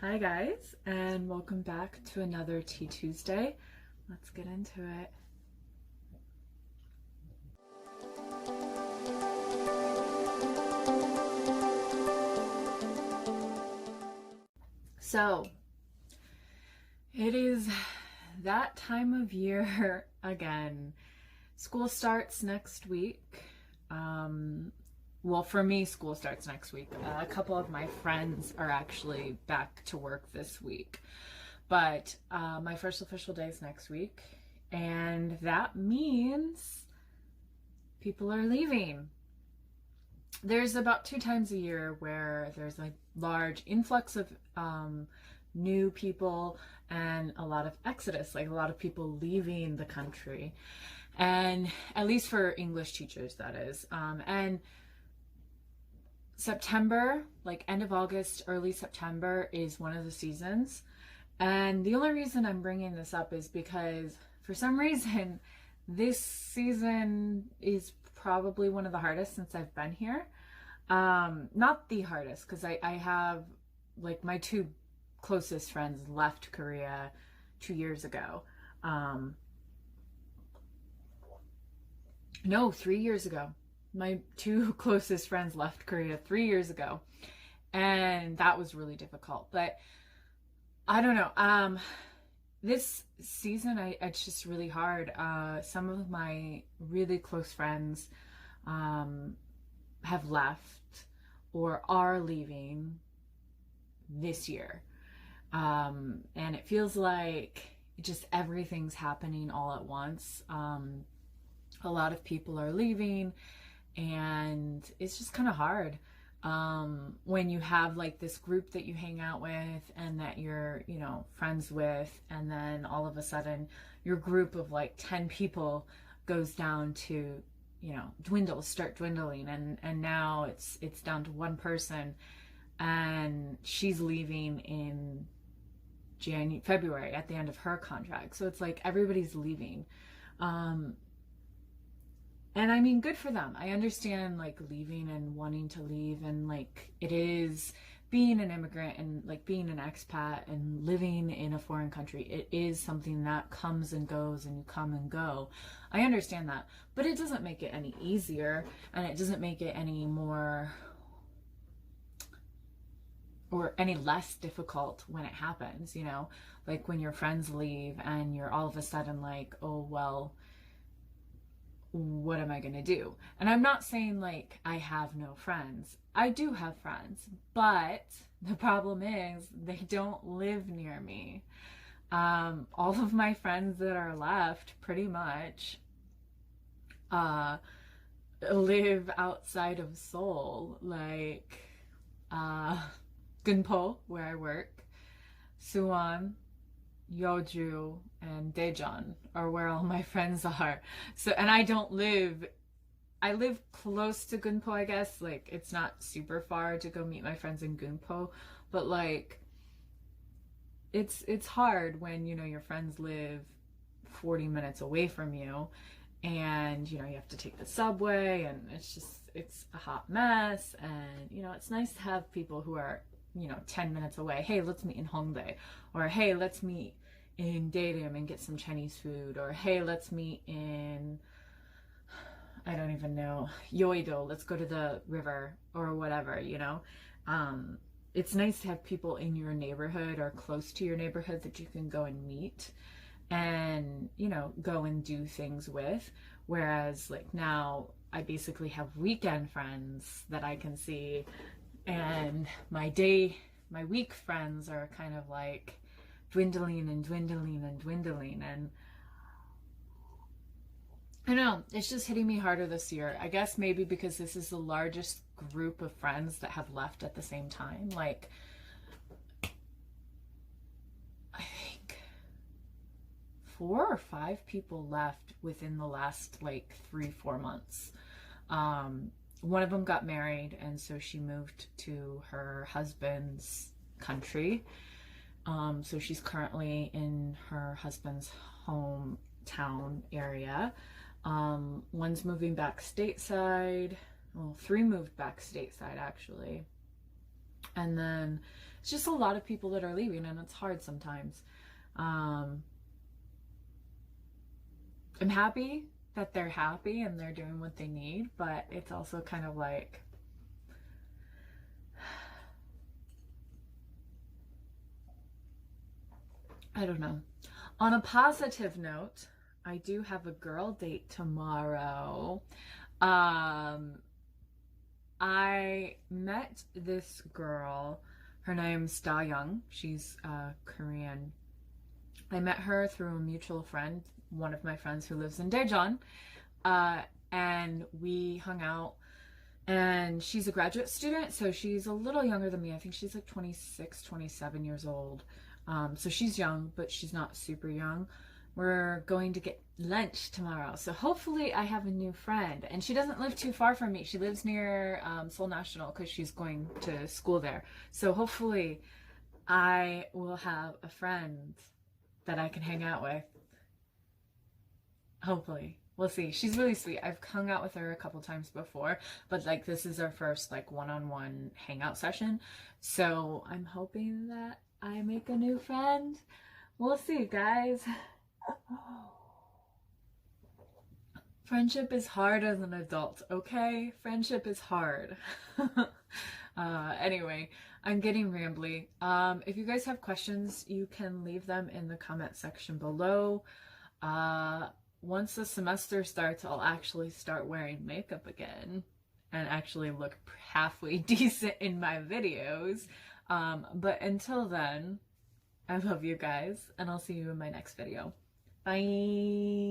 Hi guys, and welcome back to another Tea Tuesday. Let's get into it. So, it is that time of year again. School starts next week. Well, for me, school starts next week. A couple of my friends are actually back to work this week. But my first official day is next week. And that means people are leaving. There's about 2 times a year where there's a large influx of new people and a lot of exodus, like a lot of people leaving the country. And at least for English teachers, that is. And September, like end of August, early September is one of the seasons. And the only reason I'm bringing this up is because for some reason, this season is probably one of the hardest since I've been here. Not the hardest, because I have, like, my two closest friends left Korea 2 years ago. No, 3 years ago. My two closest friends left Korea 3 years ago. And that was really difficult. But I don't know. This season, it's just really hard. Some of my really close friends have left or are leaving this year. And it feels like just everything's happening all at once. A lot of people are leaving, and it's just kind of hard when you have like this group that you hang out with and that you're, friends with, and then all of a sudden your group of like 10 people goes down to, start dwindling, and now it's down to one person, and she's leaving in February at the end of her contract. So it's like everybody's leaving. And I mean, good for them. I understand like leaving and wanting to leave, and like it is being an immigrant and like being an expat and living in a foreign country. It is something that comes and goes, and you come and go. I understand that, but it doesn't make it any easier, and it doesn't make it any more or any less difficult when it happens, like when your friends leave and you're all of a sudden like, oh, well, what am I going to do? And I'm not saying like I have no friends. I do have friends, but the problem is they don't live near me. All of my friends that are left pretty much live outside of Seoul, like Gunpo, where I work, Suwon, Yeoju, and Daejeon are where all my friends are. So, and I live close to Gunpo, I guess. Like, it's not super far to go meet my friends in Gunpo, but like, it's hard when, your friends live 40 minutes away from you, and, you have to take the subway, and it's a hot mess. And, it's nice to have people who are, 10 minutes away. Hey, let's meet in Hongdae. Or, hey, let's meet in Daerim and get some Chinese food. Or, hey, let's meet in, I don't even know, Yeouido. Let's go to the river or whatever, It's nice to have people in your neighborhood or close to your neighborhood that you can go and meet and, go and do things with. Whereas, like, now I basically have weekend friends that I can see, and my week friends are kind of like dwindling and dwindling and dwindling. And I know it's just hitting me harder this year. I guess maybe because this is the largest group of friends that have left at the same time. Like, I think 4 or 5 people left within the last like 3-4 months. One of them got married, and so she moved to her husband's country. So she's currently in her husband's hometown area. One's moving back stateside. Well, 3 moved back stateside, actually. And then it's just a lot of people that are leaving, and it's hard sometimes. I'm happy that they're happy and they're doing what they need, but it's also kind of like, I don't know. On a positive note, I do have a girl date tomorrow. I met this girl. Her name's Da Young. She's Korean. I met her through a mutual friend, one of my friends who lives in Daejeon, and we hung out. And she's a graduate student, so she's a little younger than me. I think she's like 26, 27 years old. So she's young, but she's not super young. We're going to get lunch tomorrow, so hopefully I have a new friend. And she doesn't live too far from me. She lives near Seoul National because she's going to school there. So hopefully I will have a friend that I can hang out with. Hopefully. We'll see. She's really sweet. I've hung out with her a couple times before, but like this is our first like one-on-one hangout session. So I'm hoping that I make a new friend. We'll see, guys. Friendship is hard as an adult, okay? Friendship is hard. Anyway, I'm getting rambly. If you guys have questions, you can leave them in the comment section below. Once the semester starts, I'll actually start wearing makeup again and actually look halfway decent in my videos. But until then, I love you guys, and I'll see you in my next video. Bye!